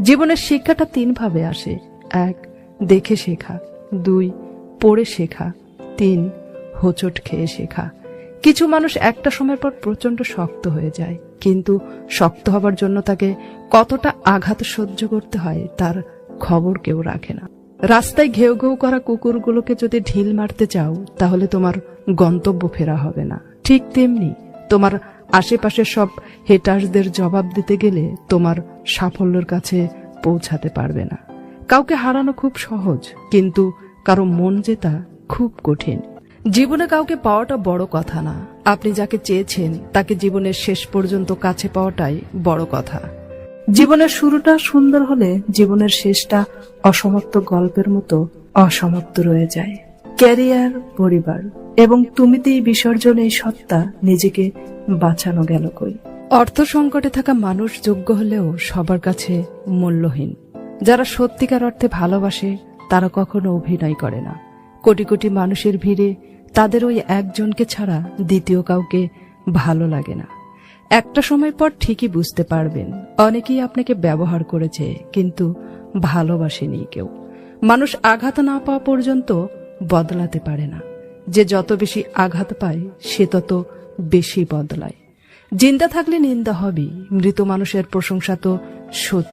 জীবনের শিক্ষাটা 3 ভাবে আসে। 1, দেখে শেখা। 2, পড়ে শেখা। 3, হোঁচট খেয়ে শেখা। কিছু মানুষ একটা সময়ের পর প্রচন্ড শক্ত হয়ে যায়, কিন্তু শক্ত হবার জন্য তাকে কতটা আঘাত সহ্য করতে হয় তার খবর কেউ রাখে না। রাস্তায় ঘেউ ঘেউ করা কুকুরগুলোকে যদি ঢিল মারতে চাও, তাহলে তোমার গন্তব্য ফেরা হবে না। ঠিক তেমনি তোমার আশেপাশের সব হেটার্সদের জবাব দিতে গেলে তোমার সাফল্যের কাছে পৌঁছাতে পারবে না। কাউকে হারানো খুব সহজ, কিন্তু কারো মন জেতা খুব কঠিন। জীবনে কাউকে পাওয়াটা বড় কথা না, আপনি যাকে চেয়েছেন তাকে জীবনের শেষ পর্যন্ত কাছে পাওয়াটাই বড় কথা। জীবনের শুরুটা সুন্দর হলে জীবনের শেষটা অসমাপ্ত গল্পের মতো অসমাপ্ত রয়ে যায়। ক্যারিয়ার, পরিবার এবং তুমিতেই বিসর্জন এই সত্তা নিজেকে বাঁচানো গেল কই। অর্থ সংকটে থাকা মানুষ যোগ্য হলেও সবার কাছে মূল্যহীন। যারা সত্যিকার অর্থে ভালোবাসে তারা কখনো অভিনয় করে না। কোটি কোটি মানুষের ভিড়ে তাদের ওই একজনকে ছাড়া দ্বিতীয় কাউকে ভালো লাগে না। একটা সময় পর ঠিকই বুঝতে পারবেন, অনেকেই আপনাকে ব্যবহার করেছে, কিন্তু ভালোবাসেনি কেউ। মানুষ আঘাত না পাওয়া পর্যন্ত বদলাতে পারে না। যে যত বেশি আঘাত পায় সে তত বেশি বদলায়। জিন্দা থাকলে নিন্দা হবেই, মৃত মানুষের প্রশংসা তো সত্যি।